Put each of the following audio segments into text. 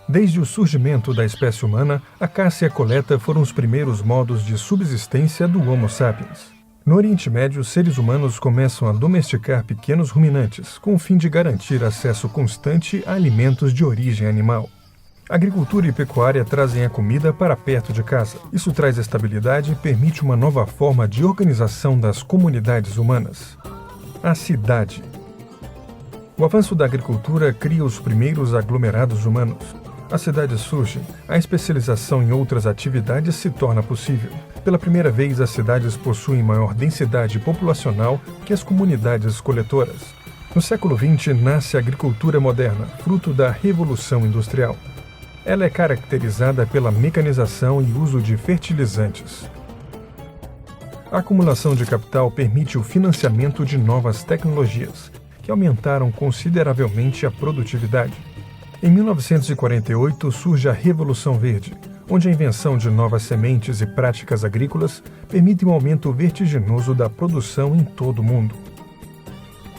Desde o surgimento da espécie humana, a caça e a coleta foram os primeiros modos de subsistência do Homo sapiens. No Oriente Médio, seres humanos começam a domesticar pequenos ruminantes, com o fim de garantir acesso constante a alimentos de origem animal. Agricultura e pecuária trazem a comida para perto de casa. Isso traz estabilidade e permite uma nova forma de organização das comunidades humanas. A cidade. O avanço da agricultura cria os primeiros aglomerados humanos. As cidades surgem, a especialização em outras atividades se torna possível. Pela primeira vez, as cidades possuem maior densidade populacional que as comunidades coletoras. No século XX, nasce a agricultura moderna, fruto da Revolução Industrial. Ela é caracterizada pela mecanização e uso de fertilizantes. A acumulação de capital permite o financiamento de novas tecnologias, que aumentaram consideravelmente a produtividade. Em 1948 surge a Revolução Verde, onde a invenção de novas sementes e práticas agrícolas permite um aumento vertiginoso da produção em todo o mundo.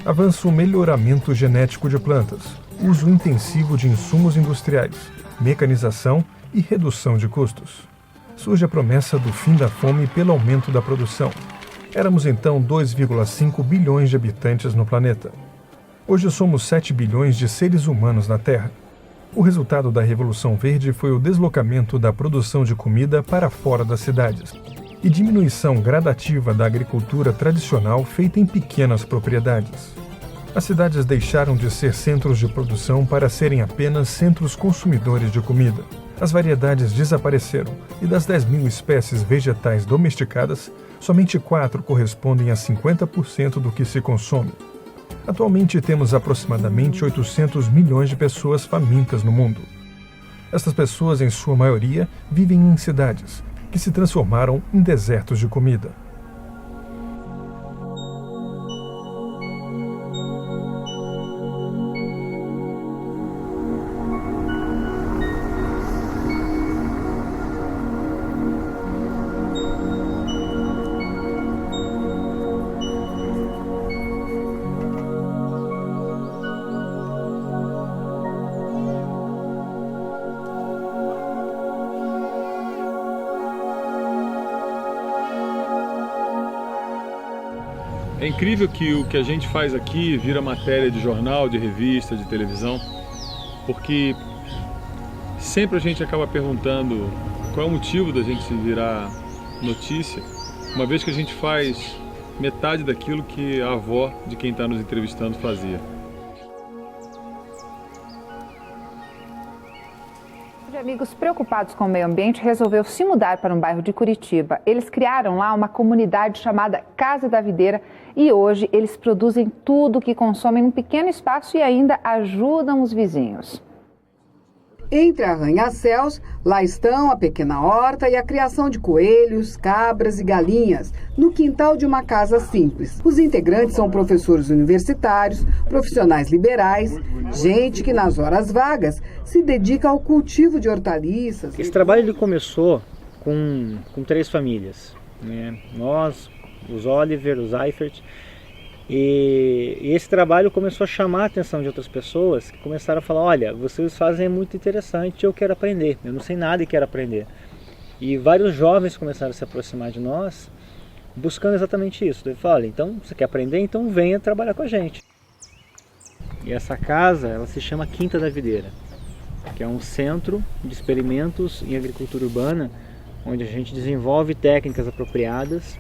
Avança o melhoramento genético de plantas, uso intensivo de insumos industriais, mecanização e redução de custos. Surge a promessa do fim da fome pelo aumento da produção. Éramos então 2,5 bilhões de habitantes no planeta. Hoje somos 7 bilhões de seres humanos na Terra. O resultado da Revolução Verde foi o deslocamento da produção de comida para fora das cidades e diminuição gradativa da agricultura tradicional feita em pequenas propriedades. As cidades deixaram de ser centros de produção para serem apenas centros consumidores de comida. As variedades desapareceram e das 10.000 espécies vegetais domesticadas, somente 4 correspondem a 50% do que se consome. Atualmente temos aproximadamente 800 milhões de pessoas famintas no mundo. Estas pessoas, em sua maioria, vivem em cidades, que se transformaram em desertos de comida. É incrível que o que a gente faz aqui vira matéria de jornal, de revista, de televisão, porque sempre a gente acaba perguntando qual é o motivo da gente virar notícia, uma vez que a gente faz metade daquilo que a avó de quem está nos entrevistando fazia. Amigos preocupados com o meio ambiente resolveu se mudar para um bairro de Curitiba. Eles criaram lá uma comunidade chamada Casa da Videira e hoje eles produzem tudo o que consomem num pequeno espaço e ainda ajudam os vizinhos. Entre arranha-céus, lá estão a pequena horta e a criação de coelhos, cabras e galinhas, no quintal de uma casa simples. Os integrantes são professores universitários, profissionais liberais, gente que nas horas vagas se dedica ao cultivo de hortaliças. Esse trabalho ele começou com 3 famílias, né? Nós, os Oliver, os Eifert. E esse trabalho começou a chamar a atenção de outras pessoas que começaram a falar, olha, vocês fazem muito interessante, eu quero aprender, eu não sei nada e quero aprender. E vários jovens começaram a se aproximar de nós buscando exatamente isso. Ele falou, olha, então você quer aprender? Então venha trabalhar com a gente. E essa casa, ela se chama Quinta da Videira, que é um centro de experimentos em agricultura urbana, onde a gente desenvolve técnicas apropriadas.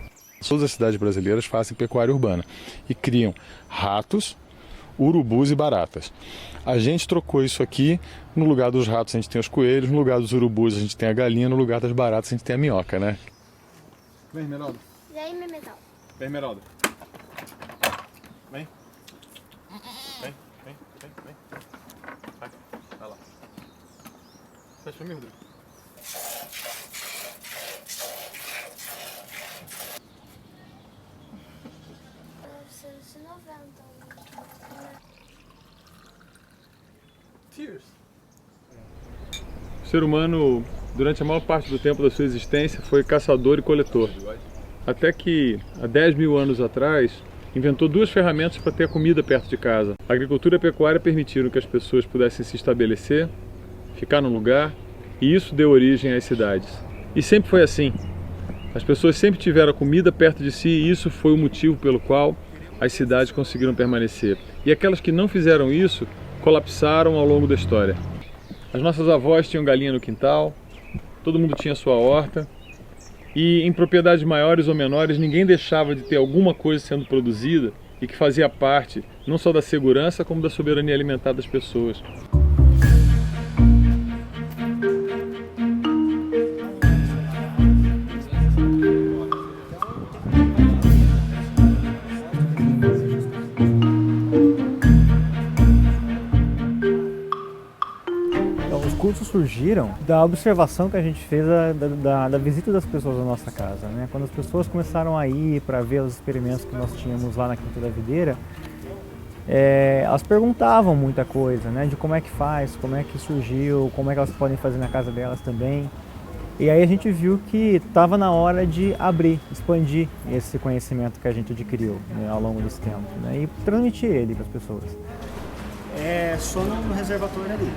Todas as cidades brasileiras fazem pecuária urbana e criam ratos, urubus e baratas. A gente trocou isso aqui, no lugar dos ratos a gente tem os coelhos, no lugar dos urubus a gente tem a galinha, no lugar das baratas a gente tem a minhoca, né? Vem, Esmeralda. Vem, Memetal. Vem, Esmeralda. Vem. Vem. Vai lá. Fecha pra mim, Rodrigo. O ser humano, durante a maior parte do tempo da sua existência, foi caçador e coletor. Até que, há 10.000 anos atrás, inventou 2 ferramentas para ter a comida perto de casa. A agricultura e a pecuária permitiram que as pessoas pudessem se estabelecer, ficar no lugar, e isso deu origem às cidades. E sempre foi assim. As pessoas sempre tiveram a comida perto de si e isso foi o motivo pelo qual as cidades conseguiram permanecer. E aquelas que não fizeram isso colapsaram ao longo da história. As nossas avós tinham galinha no quintal, todo mundo tinha sua horta, e em propriedades maiores ou menores ninguém deixava de ter alguma coisa sendo produzida e que fazia parte não só da segurança como da soberania alimentar das pessoas. Surgiram da observação que a gente fez da visita das pessoas à nossa casa, né? Quando as pessoas começaram a ir para ver os experimentos que nós tínhamos lá na Quinta da Videira, elas perguntavam muita coisa, né? De como é que faz, como é que surgiu, como é que elas podem fazer na casa delas também. E aí a gente viu que estava na hora de abrir, expandir esse conhecimento que a gente adquiriu, né, ao longo desse tempo, né? E transmitir ele para as pessoas. É só no reservatório ali.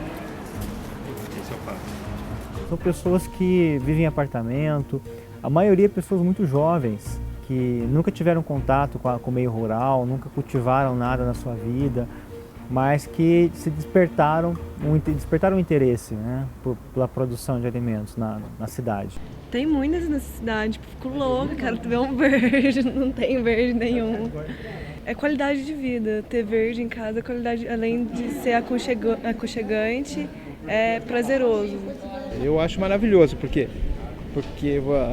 São pessoas que vivem em apartamento, a maioria pessoas muito jovens, que nunca tiveram contato com o meio rural, nunca cultivaram nada na sua vida, mas que se despertaram o interesse, né, pela produção de alimentos na cidade. Tem muitas necessidades, fico louca, quero ver um verde, não tem verde nenhum. É qualidade de vida, ter verde em casa, qualidade, além de ser aconchegante, é prazeroso. Eu acho maravilhoso, porque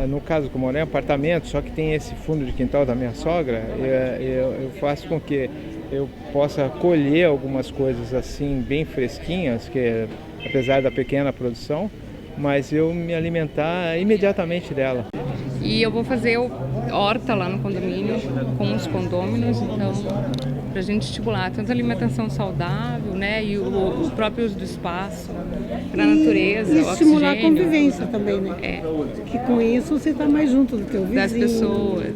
no caso, como eu moro em apartamento, só que tem esse fundo de quintal da minha sogra, eu faço com que eu possa colher algumas coisas assim bem fresquinhas, que apesar da pequena produção, mas eu me alimentar imediatamente dela. E eu vou fazer horta lá no condomínio, com os condôminos, então, para a gente estimular tanto a alimentação saudável, né, e o próprio uso do espaço, para a natureza, e estimular oxigênio, a convivência também, né? Que com isso você está mais junto do teu vizinho. Das pessoas.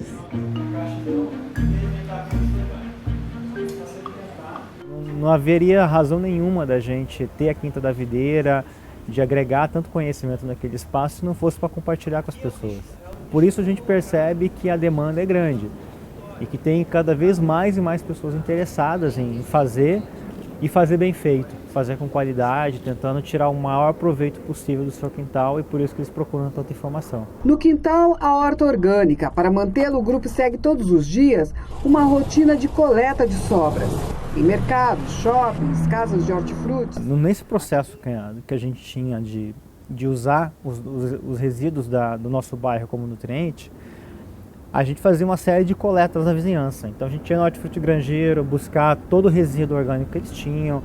Não haveria razão nenhuma da gente ter a Quinta da Videira, de agregar tanto conhecimento naquele espaço, se não fosse para compartilhar com as pessoas. Por isso a gente percebe que a demanda é grande e que tem cada vez mais e mais pessoas interessadas em fazer e fazer bem feito, fazer com qualidade, tentando tirar o maior proveito possível do seu quintal, e por isso que eles procuram tanta informação. No quintal, a horta orgânica. Para mantê-lo, o grupo segue todos os dias uma rotina de coleta de sobras. Em mercados, shoppings, casas de hortifrutis. Nesse processo que a gente tinha de usar os resíduos do nosso bairro como nutriente, a gente fazia uma série de coletas na vizinhança. Então a gente ia no hortifruti granjeiro buscar todo o resíduo orgânico que eles tinham.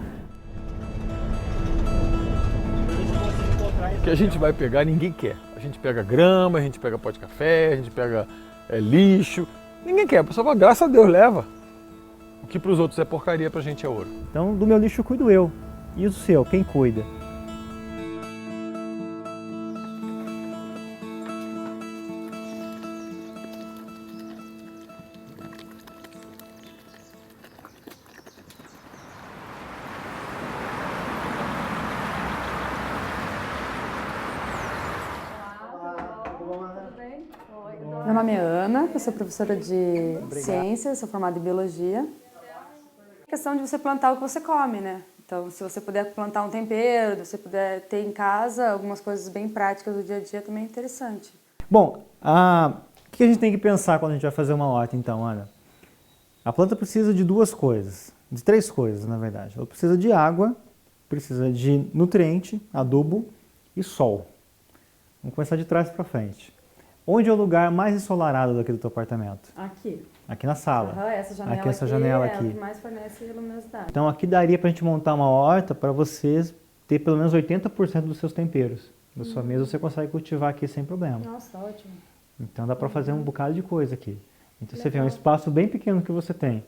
O que a gente vai pegar ninguém quer. A gente pega grama, a gente pega pó de café, a gente pega lixo. Ninguém quer, a pessoa fala, graças a Deus, leva. O que para os outros é porcaria, para a gente é ouro. Então do meu lixo cuido eu. E o seu, quem cuida? Meu nome é Ana, eu sou professora de ciências, sou formada em biologia. A questão de você plantar o que você come, né? Então, se você puder plantar um tempero, se você puder ter em casa algumas coisas bem práticas do dia a dia, também é interessante. Bom, o que a gente tem que pensar quando a gente vai fazer uma horta, então, Ana? A planta precisa de duas coisas, de três coisas, na verdade. Ela precisa de água, precisa de nutriente, adubo e sol. Vamos começar de trás para frente. Onde é o lugar mais ensolarado daqui do teu apartamento? Aqui. Aqui na sala. Essa janela aqui é a que mais fornece luminosidade. Então aqui daria para a gente montar uma horta para vocês ter pelo menos 80% dos seus temperos. Da sua mesa você consegue cultivar aqui sem problema. Nossa, ótimo. Então dá para fazer um bocado de coisa aqui. Então você vê um espaço bem pequeno que você tem,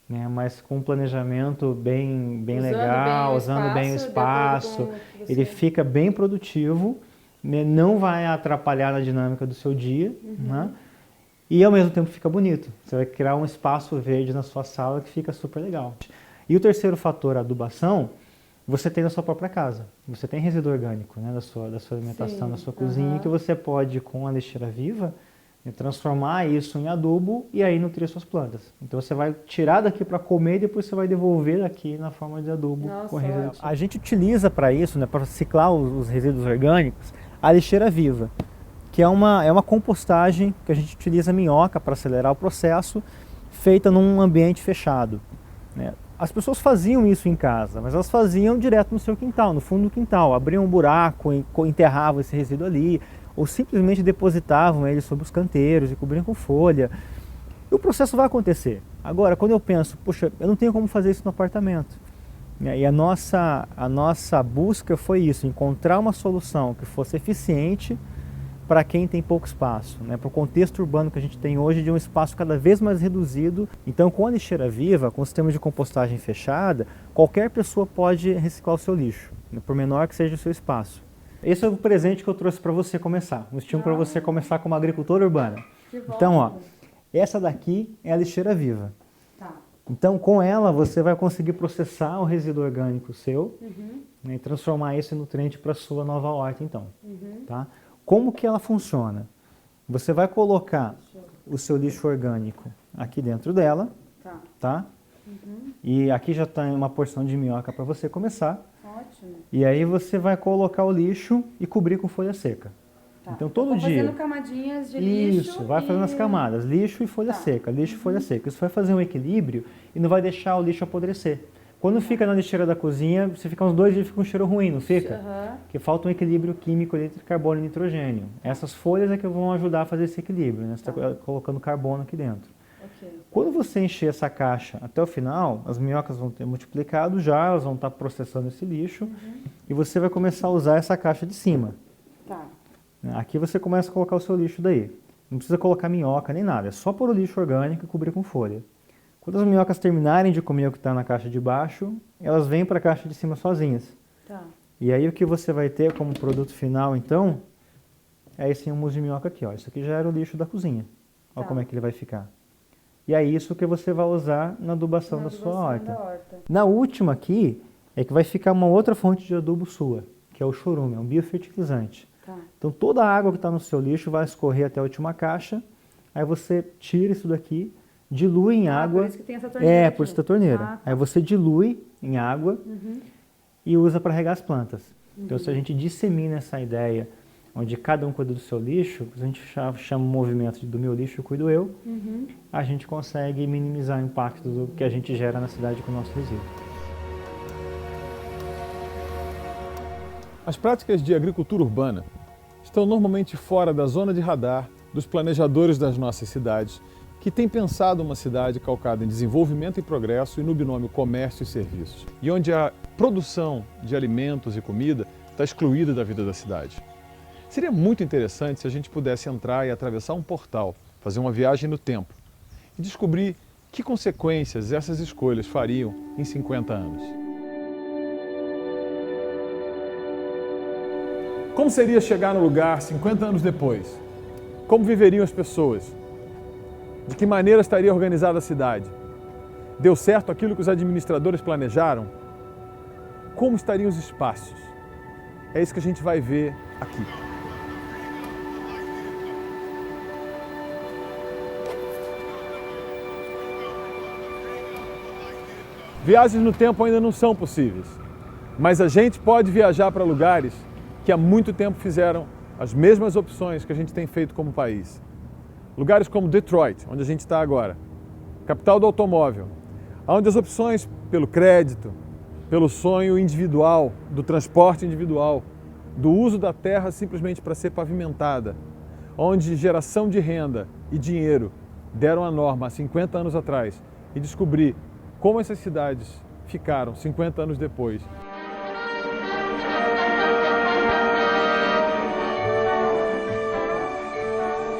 né? Mas com um planejamento bem legal, usando bem o espaço, ele fica bem produtivo, né? Não vai atrapalhar na dinâmica do seu dia, né? E ao mesmo tempo fica bonito. Você vai criar um espaço verde na sua sala que fica super legal. E o terceiro fator, a adubação, você tem na sua própria casa. Você tem resíduo orgânico, né, da sua alimentação, da sua cozinha, que você pode, com a lixeira viva, transformar isso em adubo e aí nutrir suas plantas. Então você vai tirar daqui para comer e depois você vai devolver aqui na forma de adubo. Com resíduo. A gente utiliza para isso, né, para ciclar os resíduos orgânicos, a lixeira viva, que é uma compostagem que a gente utiliza minhoca para acelerar o processo, feita num ambiente fechado, né? As pessoas faziam isso em casa, mas elas faziam direto no seu quintal, no fundo do quintal, abriam um buraco, enterravam esse resíduo ali, ou simplesmente depositavam ele sobre os canteiros e cobriam com folha. E o processo vai acontecer. Agora, quando eu penso, puxa, eu não tenho como fazer isso no apartamento. E a nossa busca foi isso, encontrar uma solução que fosse eficiente para quem tem pouco espaço, né? Para o contexto urbano que a gente tem hoje de um espaço cada vez mais reduzido. Então, com a lixeira viva, com o sistema de compostagem fechada, qualquer pessoa pode reciclar o seu lixo, né? Por menor que seja o seu espaço. Esse é o presente que eu trouxe para você começar, um estímulo para você começar como agricultora urbana. Então, ó, essa daqui é a lixeira viva. Tá. Então, com ela, você vai conseguir processar o resíduo orgânico seu, né, e transformar esse nutriente para a sua nova horta, então. Tá? Como que ela funciona? Você vai colocar o seu lixo orgânico aqui dentro dela, tá? E aqui já está uma porção de minhoca para você começar. Ótimo. E aí você vai colocar o lixo e cobrir com folha seca. Tá. Então todo dia. Fazendo camadinhas de lixo. Isso, vai fazendo as camadas, lixo e folha seca, lixo e folha seca. Isso vai fazer um equilíbrio e não vai deixar o lixo apodrecer. Quando fica na lixeira da cozinha, você fica uns 2 dias fica um cheiro ruim, não fica? Porque falta um equilíbrio químico entre carbono e nitrogênio. Essas folhas é que vão ajudar a fazer esse equilíbrio, né? Você está colocando carbono aqui dentro. Quando você encher essa caixa até o final, as minhocas vão ter multiplicado já, elas vão estar processando esse lixo e você vai começar a usar essa caixa de cima. Tá. Aqui você começa a colocar o seu lixo daí. Não precisa colocar minhoca nem nada, é só pôr o lixo orgânico e cobrir com folha. Quando as minhocas terminarem de comer o que está na caixa de baixo, elas vêm para a caixa de cima sozinhas. Tá. E aí o que você vai ter como produto final, então, é esse humus de minhoca aqui. Ó. Isso aqui já era o lixo da cozinha. Olha como é que ele vai ficar. E é isso que você vai usar na adubação da sua horta. Na última aqui, é que vai ficar uma outra fonte de adubo sua, que é o chorume, é um biofertilizante. Tá. Então toda a água que está no seu lixo vai escorrer até a última caixa, aí você tira isso daqui, dilui em água. Por isso que tem essa torneira. Por isso da torneira. Tá. Aí você dilui em água e usa para regar as plantas. Então se a gente dissemina essa ideia, onde cada um cuida do seu lixo, a gente chama o movimento de do meu lixo eu cuido eu, a gente consegue minimizar o impacto do que a gente gera na cidade com o nosso resíduo. As práticas de agricultura urbana estão normalmente fora da zona de radar dos planejadores das nossas cidades, que têm pensado uma cidade calcada em desenvolvimento e progresso e no binômio comércio e serviços, e onde a produção de alimentos e comida está excluída da vida da cidade. Seria muito interessante se a gente pudesse entrar e atravessar um portal, fazer uma viagem no tempo e descobrir que consequências essas escolhas fariam em 50 anos. Como seria chegar no lugar 50 anos depois? Como viveriam as pessoas? De que maneira estaria organizada a cidade? Deu certo aquilo que os administradores planejaram? Como estariam os espaços? É isso que a gente vai ver aqui. Viagens no tempo ainda não são possíveis, mas a gente pode viajar para lugares que há muito tempo fizeram as mesmas opções que a gente tem feito como país. Lugares como Detroit, onde a gente está agora, capital do automóvel, onde as opções pelo crédito, pelo sonho individual, do transporte individual, do uso da terra simplesmente para ser pavimentada, onde geração de renda e dinheiro deram a norma há 50 anos atrás e descobrir como essas cidades ficaram 50 anos depois.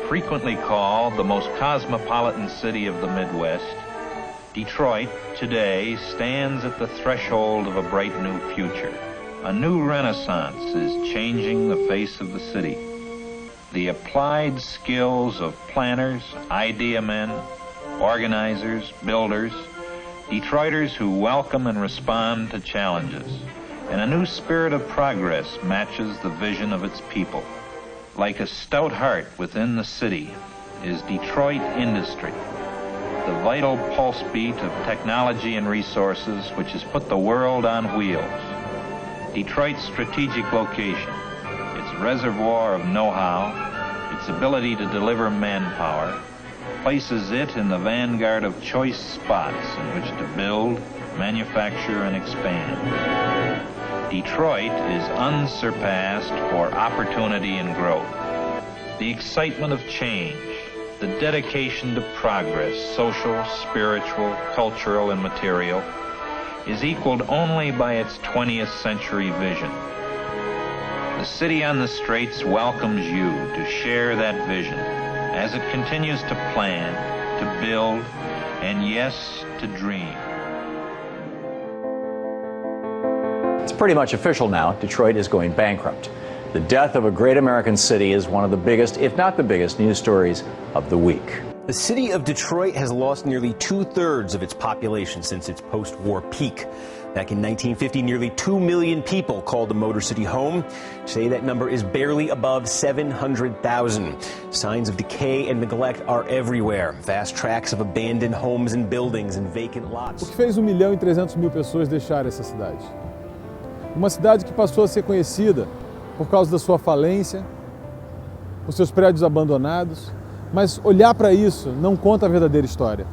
Frequently called the most cosmopolitan city of the Midwest, Detroit today stands at the threshold of a bright new future. A new renaissance is changing the face of the city. The applied skills of planners, idea men, organizers, builders, Detroiters who welcome and respond to challenges. and a new spirit of progress matches the vision of its people. Like a stout heart within the city is Detroit industry, the vital pulse beat of technology and resources which has put the world on wheels. Detroit's strategic location, its reservoir of know-how, its ability to deliver manpower, places it in the vanguard of choice spots in which to build, manufacture, and expand. Detroit is unsurpassed for opportunity and growth. The excitement of change, the dedication to progress, social, spiritual, cultural, and material, is equaled only by its 20th century vision. The city on the straits welcomes you to share that vision as it continues to plan, to build, and yes, to dream. It's pretty much official now. Detroit is going bankrupt. The death of a great American city is one of the biggest, if not the biggest, news stories of the week. The city of Detroit has lost nearly 2/3 of its population since its post-war peak. Back in 1950, nearly 2 million people called the Motor City home. Today, that number is barely above 700,000. Signs of decay and neglect are everywhere. Vast tracts of abandoned homes and buildings and vacant lots. O que fez 1.300.000 pessoas deixarem essa cidade? Uma cidade que passou a ser conhecida por causa da sua falência, por seus prédios abandonados, mas olhar para isso não conta a verdadeira história.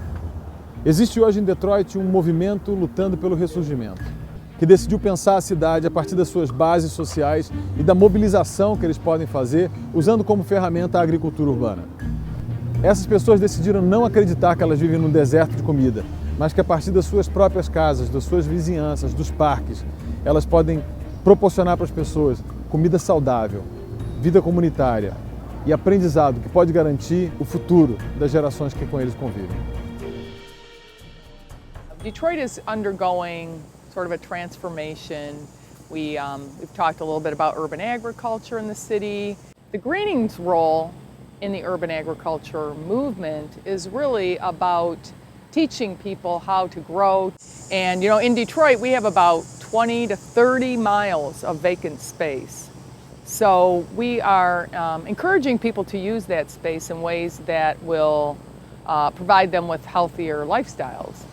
Existe hoje em Detroit um movimento lutando pelo ressurgimento, que decidiu pensar a cidade a partir das suas bases sociais e da mobilização que eles podem fazer usando como ferramenta a agricultura urbana. Essas pessoas decidiram não acreditar que elas vivem num deserto de comida, mas que a partir das suas próprias casas, das suas vizinhanças, dos parques, elas podem proporcionar para as pessoas comida saudável, vida comunitária e aprendizado que pode garantir o futuro das gerações que com eles convivem. Detroit is undergoing sort of a transformation. We've talked a little bit about urban agriculture in the city. The Greening's role in the urban agriculture movement is really about teaching people how to grow. And you know, in Detroit we have about 20 to 30 miles of vacant space. So we are encouraging people to use that space in ways that will provide them with healthier lifestyles.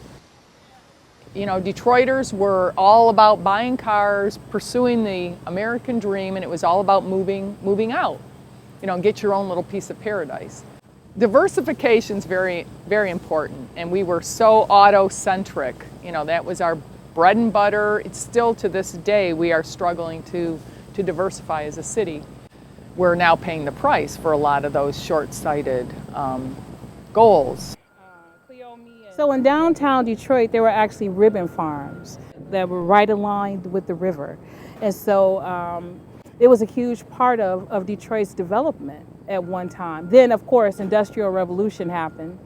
You know, Detroiters were all about buying cars, pursuing the American dream, and it was all about moving out, you know, and get your own little piece of paradise. Diversification is very, very important, and we were so auto-centric. You know, that was our bread and butter. It's still to this day we are struggling to diversify as a city. We're now paying the price for a lot of those short-sighted goals. So in downtown Detroit, there were actually ribbon farms that were right aligned with the river. And so it was a huge part of Detroit's development at one time. Then, of course, Industrial Revolution happened.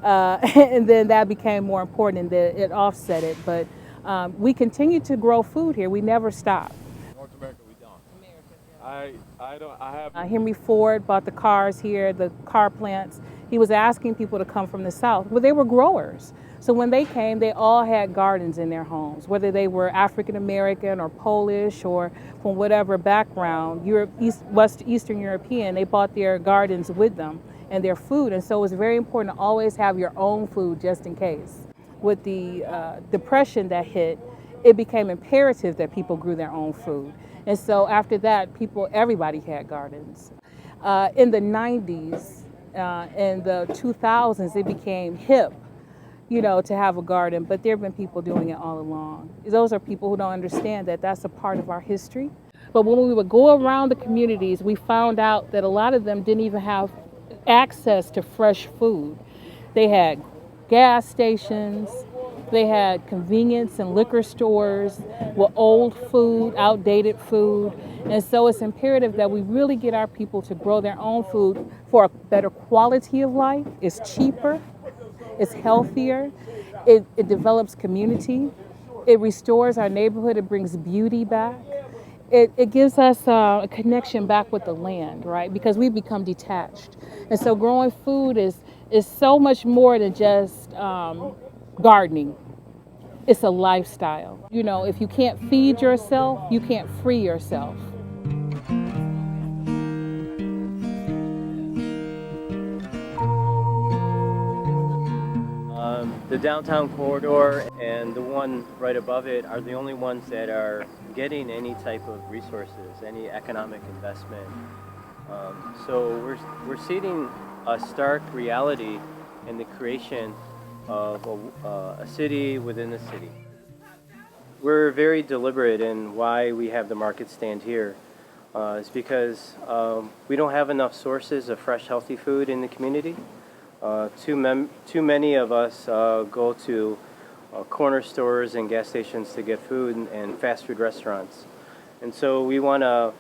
And then that became more important and it offset it. But we continue to grow food here. We never stop. North America, we don't. Henry Ford bought the cars here, the car plants. He was asking people to come from the South. Well, they were growers. So when they came, they all had gardens in their homes, whether they were African American or Polish or from whatever background, Eastern European, they bought their gardens with them and their food. And so it was very important to always have your own food just in case. With the depression that hit, it became imperative that people grew their own food. And so after that, everybody had gardens. In the 90s, in the 2000s, it became hip, you know, to have a garden, but there have been people doing it all along. Those are people who don't understand that that's a part of our history. But when we would go around the communities, we found out that a lot of them didn't even have access to fresh food. They had gas stations, they had convenience and liquor stores with old food, outdated food. And so it's imperative that we really get our people to grow their own food for a better quality of life. It's cheaper, it's healthier, it develops community, it restores our neighborhood, it brings beauty back. It gives us a connection back with the land, right? Because we've become detached. And so growing food is so much more than just gardening. It's a lifestyle. You know, if you can't feed yourself, you can't free yourself. The downtown corridor and the one right above it are the only ones that are getting any type of resources, any economic investment. So we're seeing a stark reality in the creation of a city within a city. We're very deliberate in why we have the market stand here. It's because we don't have enough sources of fresh, healthy food in the community. Too many of us go to corner stores and gas stations to get food and fast food restaurants. And so we want to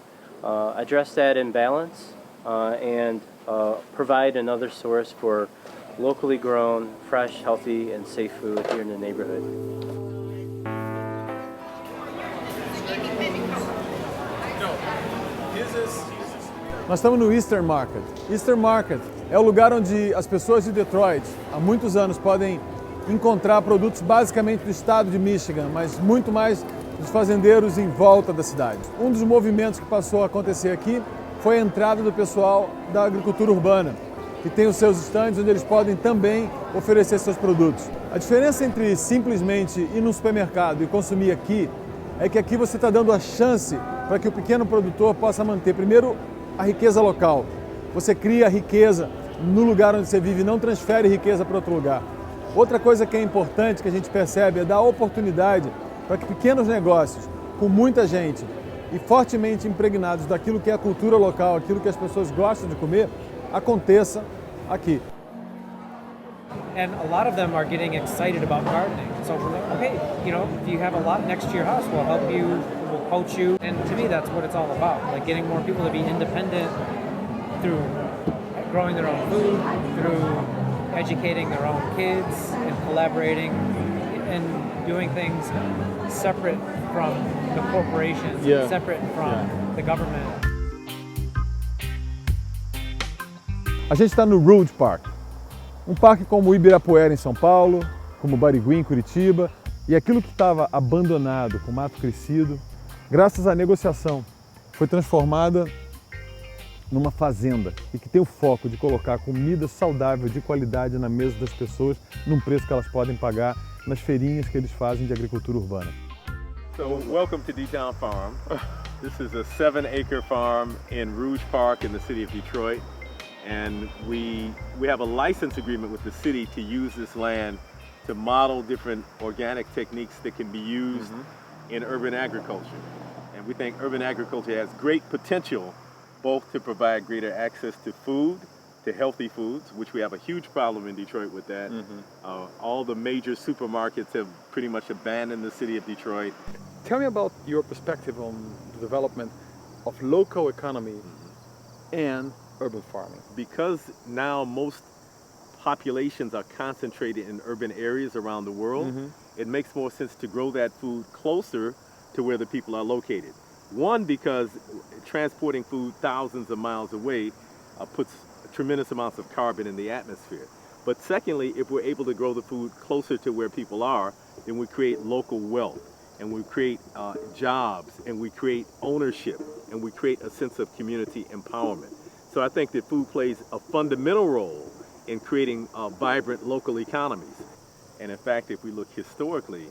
address that imbalance and provide another source for locally grown, fresh, healthy, and safe food here in the neighborhood. Nós estamos no Eastern Market. Eastern Market é o lugar onde as pessoas de Detroit há muitos anos podem encontrar produtos basicamente do estado de Michigan, mas muito mais dos fazendeiros em volta da cidade. Um dos movimentos que passou a acontecer aqui foi a entrada do pessoal da agricultura urbana, que tem os seus estandes onde eles podem também oferecer seus produtos. A diferença entre simplesmente ir no supermercado e consumir aqui é que aqui você está dando a chance para que o pequeno produtor possa manter, primeiro, a riqueza local. Você cria riqueza no lugar onde você vive e não transfere riqueza para outro lugar. Outra coisa que é importante que a gente percebe é dar oportunidade para que pequenos negócios, com muita gente e fortemente impregnados daquilo que é a cultura local, aquilo que as pessoas gostam de comer, aconteça aqui. And a lot of them are getting excited about gardening. So we're like, okay, you know, if you have a lot next to your house, we'll help you, we'll coach you. And to me, that's what it's all about. Like getting more people to be independent through growing their own food, through educating their own kids, and collaborating and doing things separate from the corporations, separate from the government. A gente está no Rouge Park, um parque como o Ibirapuera em São Paulo, como o Barigui em Curitiba, e aquilo que estava abandonado, com mato crescido, graças à negociação, foi transformada numa fazenda e que tem o foco de colocar comida saudável, de qualidade na mesa das pessoas, num preço que elas podem pagar nas feirinhas que eles fazem de agricultura urbana. So, welcome to D-Town Farm. This is a 7-acre farm in Rouge Park in the city of Detroit. And we have a license agreement with the city to use this land to model different organic techniques that can be used in urban agriculture. And we think urban agriculture has great potential both to provide greater access to food, to healthy foods, which we have a huge problem in Detroit with that. All the major supermarkets have pretty much abandoned the city of Detroit. Tell me about your perspective on the development of local economy and urban farming. Because now most populations are concentrated in urban areas around the world, it makes more sense to grow that food closer to where the people are located. One, because transporting food thousands of miles away puts tremendous amounts of carbon in the atmosphere. But secondly, if we're able to grow the food closer to where people are, then we create local wealth, and we create jobs, and we create ownership, and we create a sense of community empowerment. So I think that food plays a fundamental role in creating vibrant local economies. And in fact, if we look historically,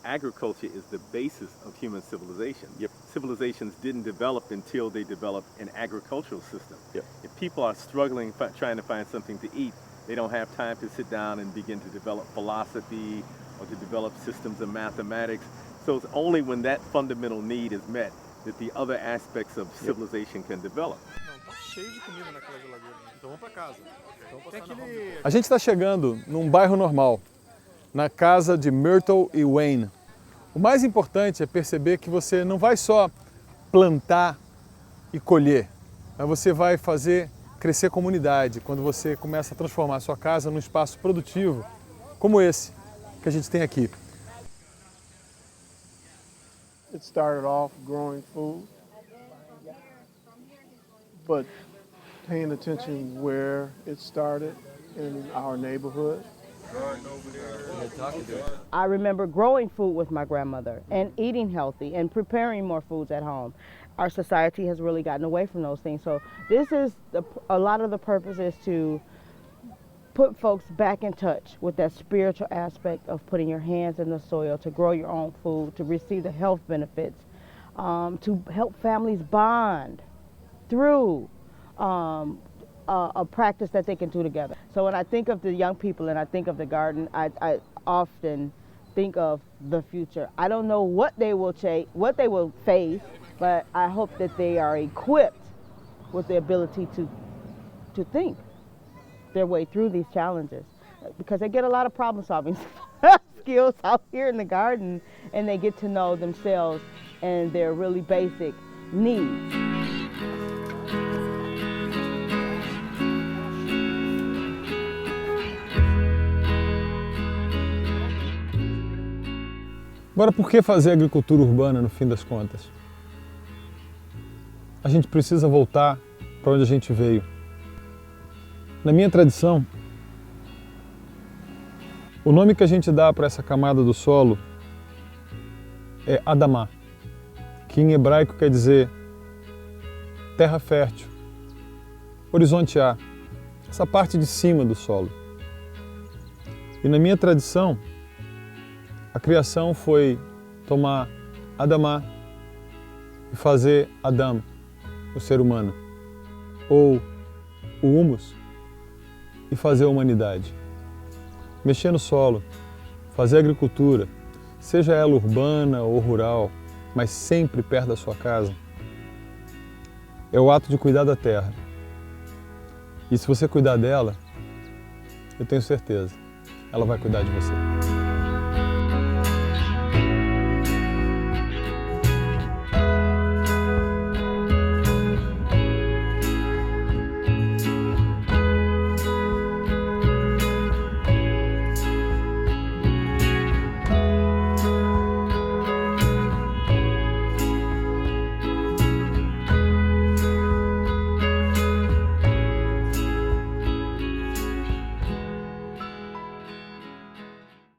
agriculture is the basis of human civilization. Civilizations didn't develop until they developed an agricultural system. If people are struggling trying to find something to eat, they don't have time to sit down and begin to develop philosophy or to develop systems of mathematics. So it's only when that fundamental need is met that the other aspects of civilization can develop. A gente está chegando num bairro normal, na casa de Myrtle e Wayne. O mais importante é perceber que você não vai só plantar e colher, mas você vai fazer crescer comunidade quando você começa a transformar a sua casa num espaço produtivo como esse que a gente tem aqui. It started off growing food, but paying attention where it started in our neighborhood I remember growing food with my grandmother and eating healthy and preparing more foods at home. Our society has really gotten away from those things. So this is a lot of the purpose is to put folks back in touch with that spiritual aspect of putting your hands in the soil, to grow your own food, to receive the health benefits, to help families bond through a practice that they can do together. So when I think of the young people and I think of the garden, I often think of the future. I don't know what they will face, but I hope that they are equipped with the ability to think their way through these challenges, because they get a lot of problem-solving skills out here in the garden, and they get to know themselves and their really basic needs. Agora, por que fazer agricultura urbana no fim das contas? A gente precisa voltar para onde a gente veio. Na minha tradição, o nome que a gente dá para essa camada do solo é Adamá, que em hebraico quer dizer terra fértil, horizonte A, essa parte de cima do solo. E na minha tradição, a criação foi tomar Adamá e fazer Adam, o ser humano, ou o humus, e fazer a humanidade. Mexer no solo, fazer agricultura, seja ela urbana ou rural, mas sempre perto da sua casa, é o ato de cuidar da terra. E se você cuidar dela, eu tenho certeza, ela vai cuidar de você.